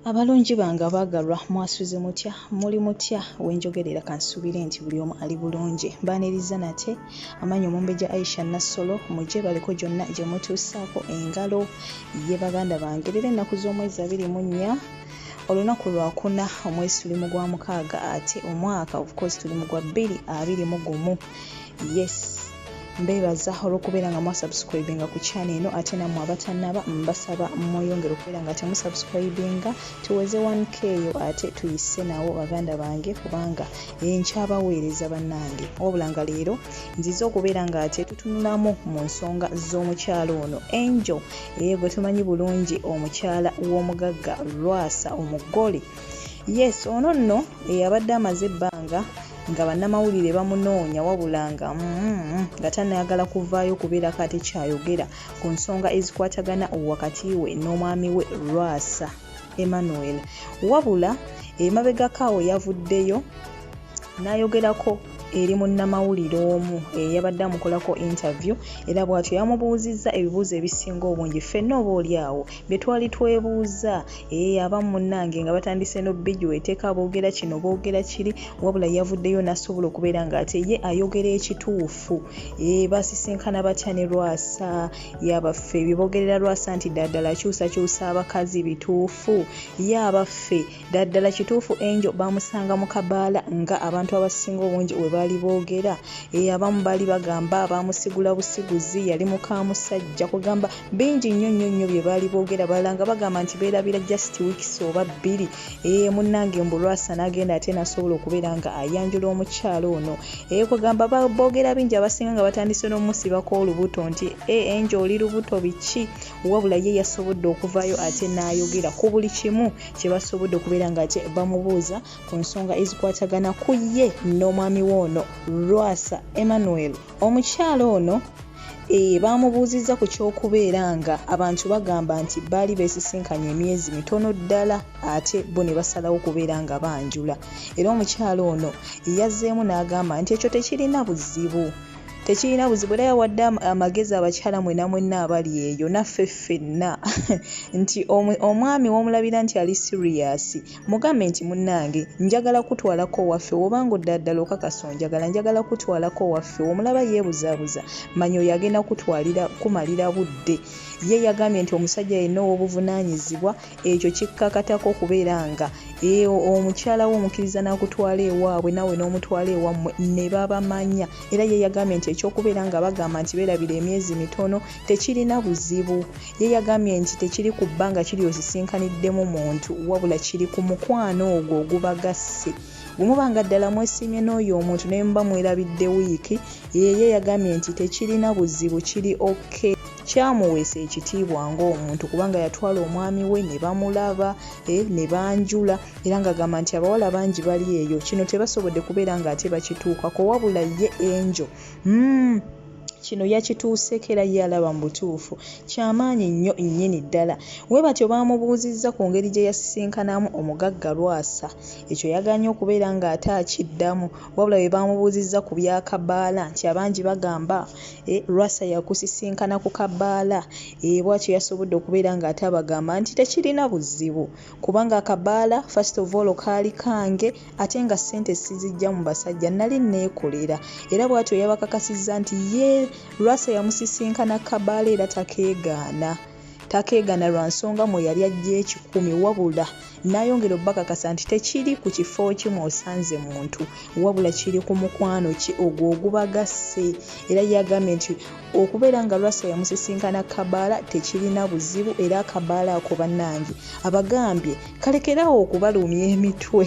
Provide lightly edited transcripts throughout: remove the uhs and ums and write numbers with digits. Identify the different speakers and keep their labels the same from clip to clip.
Speaker 1: Abalungi bange abaagalwa mwasuze mutya muli mutya wenjogerera kansuubire nti buli omu ali bulungi mbaaniriza nate amanyi Omumbejja Aisha Nassolo mujje baliko gyonna gye mutuusaako engalo ye baganda bange leero ennaku z'omwezi 24 olunaku lwakuna omwezi tuli mu gwa mukaaga ate omwaka of course tuli mu gwa 2021 yes mbebaza olw'okubeera nga mwasubscribinga ku channel eno ate nammwe abatannaba mbasaba mweyongere okubeera nga temusubscribinga tuweze 1k yo ate tuyise nawo baganda bange kubanga nkyabaweereza bannange wabula nga leero nzize okubeera nga ate tutunulamu mu nsonga z'omukyalo ono Angel gwe tumanyi bulungi omukyala w'omugagga Lwasa omugole yes ono nno abadde amaze ebbanga nga bannamawulire bamunoonya wabula nga tannayagala kuvaayo kubeera kati kyayogera ku nsonga ezikwatagana wakati we n'omwami we Lwasa Emmanuel wabula emabegako awo yavuddeyo n'ayogerako eri munnamawulire omu yabadde amukolako interview era bw'atyo yamubuuzizza ebibuuzo ebisinga obungi ffenna oba oli awo bye twali twebuuza abamu munnange nga batandise n'obbijju eteeka boogera kino boogera kiri wabula yavuddeyo n'asobola okubeera nga ate ye ayogera ekituufu basisinkana batya ne Lwasa yabaffe biboogerera Lwasa nti ddala kyusa abakazi bituufu yabaffe ddala kituufu Angel bamusanga mu kabaala nga abantu abasinga obungi bali boogera abamu bali bagamba abamusigula busiguzi yali mukamusajja kugamba bingi nnyo bye bali boogera balanga bagamba nti beerabira just weeks oba 2 munnange mbu Lwasa n'agenda ate n'asobola okubeera nga ayanjula omukyalo ono kugamba boogera bingi abasinga nga batandise n'omusibako olubuto nti Angel oli lubuto biki wabula ye yasobodde okuvaayo ate n'ayogera ku buli kimu kye basobodde okubeera nga ate bamubuuza ku nsonga ezikwatagana ku ye n'omwami wo ono Lwasa Emmanuel omukyalo ono bamubuuzizza ku ky'okubeera nga abantu bagamba nti baali beesisinkanye emyezi mitono ddala ate bo ne basalawo okubeera nga banjula era omukyalo ono yazzeemu n'agamba nti ekyo tekirina buzibu era yawadde amagezi abakyala mwenna abali eyo naffe ffenna nti omwami w'omulabira nti ali serious mugambe nti munnange njagala kutwalako waffe obanga oddaddala okakasa njagala kutwalako waffe omulaba yeebuzaabuza manyi oyo agenda kumalira budde ye yagambye nti omusajja yenna ow'obuvunaanyizibwa ekyo kikkakatako okubeera nga omukyala we omukkiriza n'akutwala ewaabwe nawe n'omutwala ewammwe ne babamanya era ye yagambye nti ekyokubeera nga bagamba nti beerabira emyezi mitono tekirina buzibu ye yagambye nti tekiri ku bbanga kiri osisinkaniddemu muntu wabula kiri ku mukwano ogwo ogubagasse bwemubanga ddala mwesiimye n'oyo omuntu naye muba mwerabidde wiiki ye yagambye nti tekirina buzibu kiri okay kyamuweesa ekitiibwa ng'omuntu kubanga yatwala omwami we ne bamulaba ne banjula era ng'agamba nti abawala bangi bali eyo kino tebasobodde kubeera nga ate bakituukako wabula ye Angel kino yakituuseko era ye alaba mu butuufu kyamaanyi nnyo nnyini ddala we batyo bamubuuzizza ku ngeri gye yasisinkanamu omugagga Lwasa ekyo yaganye okubeera nga ate akiddamu wabula we bamubuuzizza ku bya kabaala nti abangi bagamba Lwasa yakusisinkana ku kabaala bw'atyo yasobodde okubeera nga ate abagamba nti tekirina buzibu kubanga akabaala first of all kaali kange ate nga ssente sizijja mu basajja nali neekolera era bw'atyo yabakakasizza nti ye Lwasa yamusisinkana kabaala era takeegaana lwa nsonga mwe yali ajja 10 wabula n'ayongera obbakakasa nti tekiri ku kifo kimu osanze muntu wabula kiri ku mukwano ki ogwo ogubagasse era yagambye nti okubeera nga Lwasa yamusisinkana kabaala tekirina buzibu era akabaala ako bannange abagambye kalekerawo okubalumya emitwe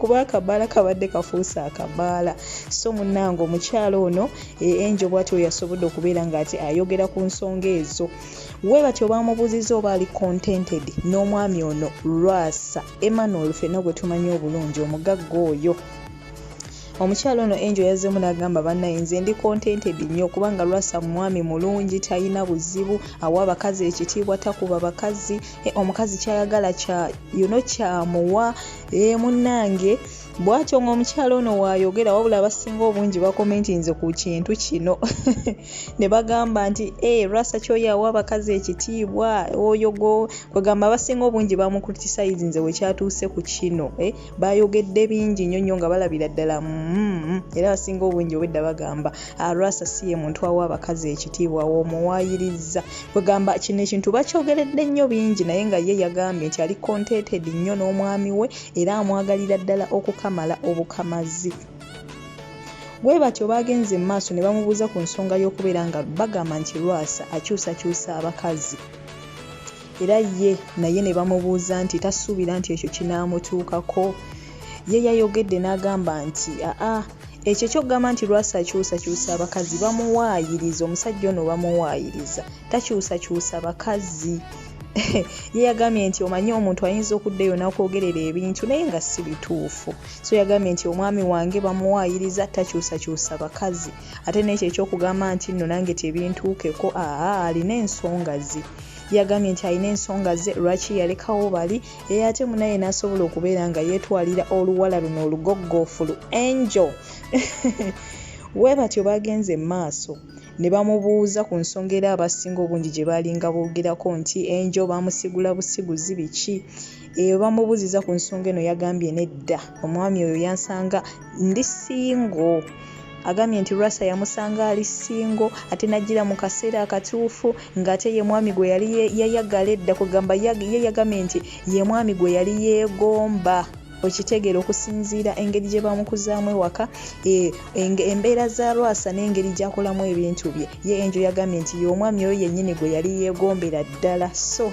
Speaker 1: kuba akabaala kabadde kafuuse akabaala so munnange omukyalo ono Angel bw'atyo yasobodde okubeera nga ate ayogera ku nsonga ezo we batyo bamubuuzizza oba ali contented n'omwami ono Lwasa Emmanuel ffenna gwe tumanyi obulungi omugagga oyo omukyalo ono Angel yazzeemu n'agamba bannaye nze ndi contented nnyo kubanga Lwasa mwami mulungi talina buzibu awa abakazi ekitiibwa takuba bakazi omukazi kyayagala kyamuwa munnange bw'atyo ng'omukyalo ono waayogera wabula abasinga obungi bakomentinze ku kintu kino ne bagamba nti Rwasa Kyoyo awa abakazi ekitiibwa oyo kwegamba abasinga obungi bamukritisizinze wekyatuuse ku kino bayogedde bingi nnyo nga balabira ddala era abasinga obungi obwedda bagamba Rwasa si ye muntu awa abakazi ekitiibwa w'omuwaayiriza kwegamba kino ekintu bakyogeredde nnyo bingi naye nga ye yagambye nti ali contented nnyo n'omwami we era amwagalira ddala okukamala obukamazi. Bwe batyo bagenze mu maaso ne bamubuuza ku nsonga y'okubeera nga bagamba nti Rwasa akyusakyusa abakazi era ye naye ne bamubuuza nti tasuubira nti ekyo kinaamutuukako. Ye yayogedde n'agamba nti ekyo ky'okugamba nti Rwasa akyusakyusa abakazi bamuwaayiriza, omusajja ono bamuwaayiriza, takyusakyusa bakazi. Ye yagambye nti omanyi omuntu ayinza okuddayo n'okwogerera ebintu naye nga si bituufu. So yagambye nti omwami wange bamuwaayiriza takyusakyusa bakazi. Ate n'ekyo eky'okugamba nti nno nange tebintuukeko alina ensonga ze. Yagambye nti alina ensonga ze lwaki yalekawo bali ate munaye n'asobola okubeera nga yeetwalira oluwala luno olugoggoofu lu Angel. Bwe batyo bagenze mu maaso ne bamubuuza ku nsonga era abasinga obungi gye baalinga boogerako nti Angel bamusigula busiguzi biki. Bamubuuziza ku nsonga eno yagambye nedda, omwami oyo yansanga ndi singo. Agambye nti Rwasa yamusanga ali singo ate najjira mu kaseera akatuufu ng'ate ye mwami gwe yali yayagala edda kugamba ye yagambye nti ye mwami gwe yali yeegomba. Okitegeera okusinziira engeri gye bamukuzaamu ewaka embeera za Rwasa n'engeri gy'akolamu ebintu bye. Ye Angel yagambye nti ye omwami oyo yennyini gwe yali yeegombera ddala. So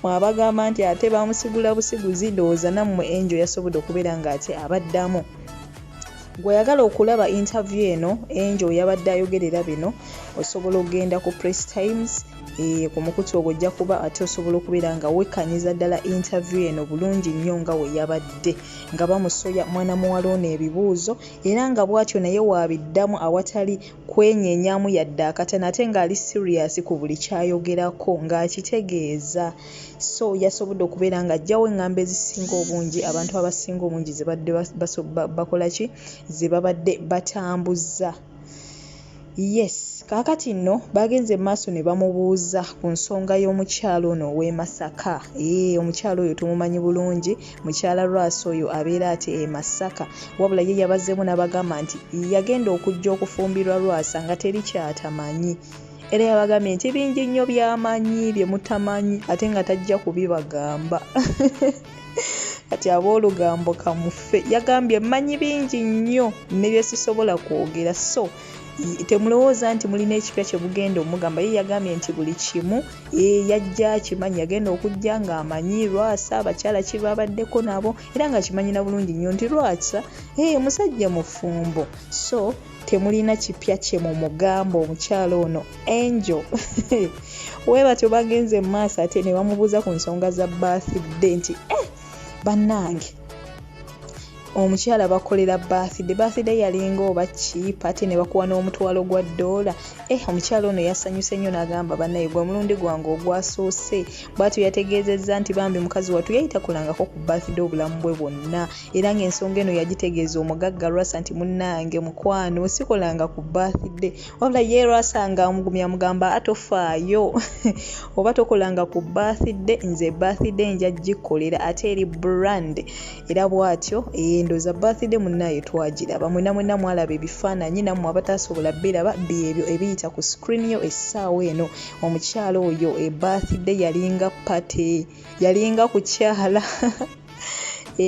Speaker 1: mwabagamba nti ate bamusigula busiguzi ndowooza nammwe Angel yasobodde okubeera ng'ate abaddamu. Gwe yagala okulaba interview eno Angel yabadde ayogerera bino osobola okugenda ku Press Times ku mukutu ogwo ojja kuba ate osobola okubeera nga wekkanyiza ddala interview eno bulungi nnyo nga we yabadde nga bamusoya mwana muwala ono ebibuuzo era nga bw'atyo naye waabiddamu awatali kwenyenyaamu yadde akatana ate ng'ali serious ku buli kyayogerako ng'akitegeeza. So yasobodde okubeera nga ajjawo eŋŋambo ezisinga obungi abantu abasinga obungi ze badde bakola ki ze babadde batambuza. Yes, kaakati nno bagenze mu maaso ne bamubuuza ku nsonga y'omukyalo ono ow'e Masaka. Omukyalo oyo tumumanyi bulungi, mukyala Rwasa oyo abeera ate e Masaka. Wabula ye yabazeemu n'abagamba nti yagenda okujja okufumbirwa Rwasa nga teri kyatamanyi. Era yabagambye nti bingi nnyo by'amanyi bye mutamanyi ate nga tajja kubibagamba. Kati aboolugambo kamuffe yagambye mmanyi bingi nnyo ne bye sisobola kwogera. So temulowooza nti mulina ekipya kye bugenda omugamba. Ye yagambye nti buli kimu yajja akimanyi, yagenda okujja ng'amanyi Rwasa abakyala ki babaddeko nabo era ng'akimanyi na bulungi nnyo nti Rwasa musajja mufumbo. So temulina kipya kye mu mugamba omukyalo ono Angel. Bwe batyo bagenze mu maaso ate ne bamubuuza ku nsonga za birthday nti bannange omukyala bakolera birthday yalinga oba cheap ate ne bakuwa n'omutwalo gwa $. Omukyala ono yasanyuse nnyo n'agamba bannaye gwe mulundi gwange ogwasoose. Bw'atyo yategeezezza nti bambi mukazi wattu yayita kulangako ku birthday obulamu bwe bwonna era ng'ensonga eno yagitegeeza omugagga Rwasa nti munnange mukwano sikolanga ku birthday. Wabula ye Rwasa ng'amugumya mugamba atofaayo oba tokolanga ku birthday, nze birthday nja gikolera ate eri brand. Era bw'atyo ndowooza birthday munnaye twagiraba mwenna mwalaba ebifaananyi nammwe abatasobola biraba byebyo ebiyita ku screen yo essaawa eno. Omukyala oyo birthday yalinga pate, yalinga kukyala.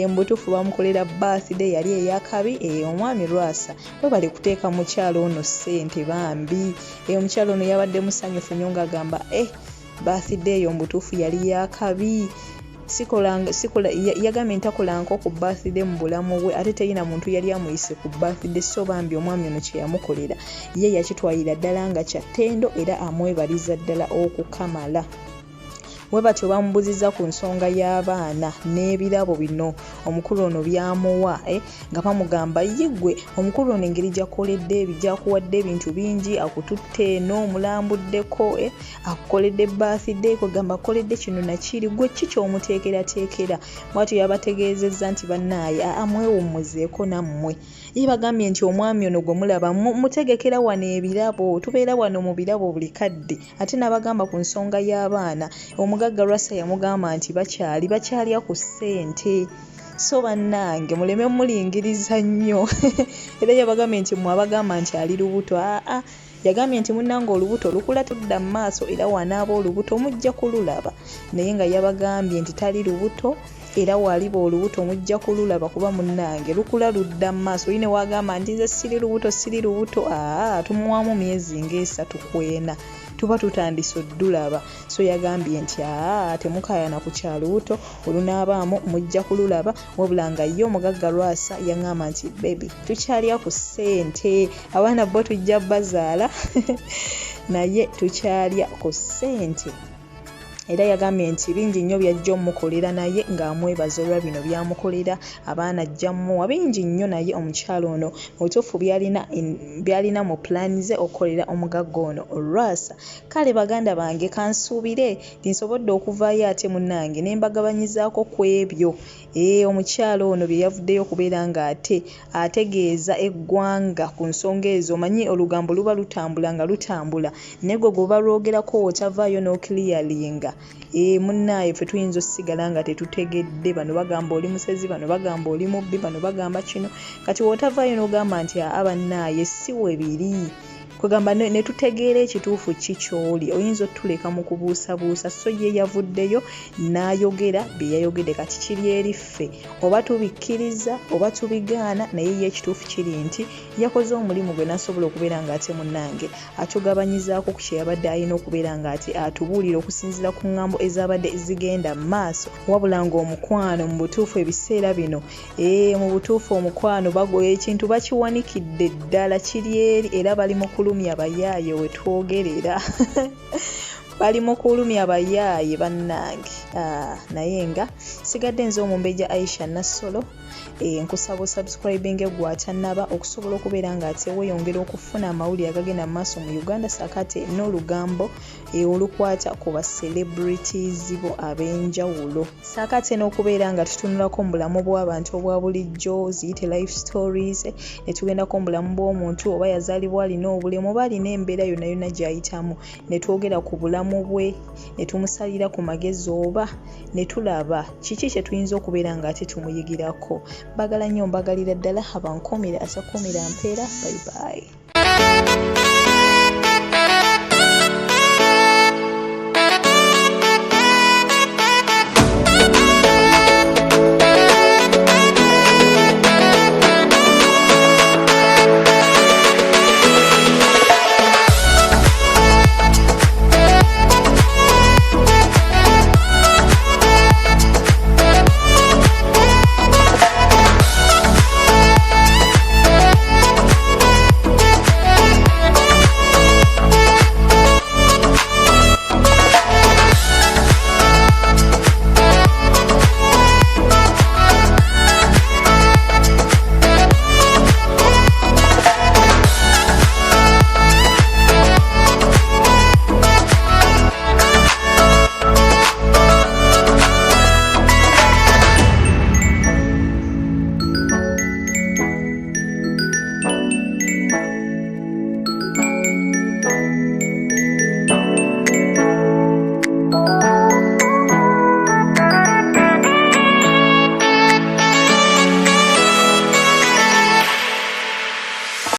Speaker 1: Mbutuufu bamukolera birthday yali eyakabi. Omwami Rwasa bwe bali kuteeka mukyala ono ssente bambi. Omukyala ono yabadde musanyufu nnyo ng'agamba birthday eyo mbutuufu yali yakabi. Yagambye ntakolanko ku birthday mu bulamu bwe ate teyina muntu yali amuyise ku birthday. So bambi omwami ono kye yamukolera ye yakitwalira ddala nga kya ttendo era amwebaliza ddala okukamala. we batyo bamubuzizza ku nsonga y'abaana n'ebirabo bino omukulu ono byamuwa nga bamugamba yigwe omukulu ono engeri gyakoledde byakuwadde ebintu bingi akututte eno mulambuddeko akukoledde birthday kugamba akoledde kino nakiri gwe kiki omuteekerateekera bwatyo yabategeezezza nti bannaaye amwewummuzeeko nammwe ye bagambye nti omwami ono gwe mulaba mutegekera wano ebirabo tubeera wano mu birabo buli kadde ate n'abagamba ku nsonga y'abaana omugagga Rasa yamugamba nti bakyalya ku ssente so bannange muleme mulingiriza nnyo era yabagambye nti mwabagamba nti ali lubuto yagambye nti munnange olubuto lukula tudda mu maaso era wanaaba olubuto mujja kululaba naye nga yabagambye nti tali lubuto era waliba olubuto mujja kululaba kuba munnange lukula ludda mu maaso yine wagamba nti nze siri lubuto tumuwamu myezi ng'esatu kwena tuba tutandise oddulaba so yagambye nti temukayana ku kyalubuto olunaabaamu mujja kululaba wabula nga ye omugagga Rwasa yaŋŋamba nti baby tukyalya ku ssente abaana bo tujja bazaala naye tukyalya ku ssente era yagambye nti bingi nnyo byajja omukolera naye ng'amwebaza olwa bino byamukolera abaana ajja mmuwa bingi nnyo naye omukyalo ono mu butuufu byalina mu pulaani ze okukolera omugagga ono Rwasa kale baganda bange kansuubire nti nsobodde okuvaayo ate munnange ne mbagabanyizaako ku ebyo omukyalo ono bye yavuddeyo okubeera ng'ate ategeeza eggwanga ku nsonga ezo omanyi olugambo luba lutambula nga lutambula naye gwe gwe balwogerako otavaayo n'okiliyalinga munnaaye ffe tuyinza osigala nga tetutegedde bano bagamba oli musezi bano bagamba oli mubbi bano bagamba kino kati wotavaayo n'ogamba nti bannaaye si we biri kugamba ne tutegeera ekituufu kikyoli oyinza otuleka mu kubuusabuusa so ye yavuddeyo n'ayogera bye yayogedde kati kiri eri ffe oba tubikkiriza oba tubigaana naye ye ekituufu kiri nti yakoze omulimu gwe n'asobola okubeera ng'ate munnange atugabanyizaako ku kye yabadde alina okubeera ng'ate atubuulira okusinziira ku ŋŋambo ezabadde zigenda mu maaso wabula ng'omukwano mu butuufu ebiseera bino mu butuufu omukwano bagoya ekintu bakiwanikidde ddala kiri eri era bali mu kulumya bayaaye we twogerera bali mu kulumya bayaaye bannange naye nga sigadde nze Omumbejja Aisha Nassolo nkusaba osubscribing gw'atannaba okusobola okubeera ng'ate weeyongera okufuna amawulire agagenda mu maaso mu Uganda saakate n'olugambo olukwata ku ba celebrities bo ab'enjawulo saakate n'okubeera nga tutunulako mu bulamu bw'abantu obwa bulijjo ziyite life stories ne tugendako mu bulamu bw'omuntu oba yazaalibwa alina obulemu oba alina embeera yonna yonna gy'ayitamu ne twogera ku bulamu bwe ne tumusalira ku magezi oba ne tulaba kiki kye tuyinza okubeera ng'ate tumuyigirako bagala nnyo mbagalira ddala abankomera asakomera mpeera bye bye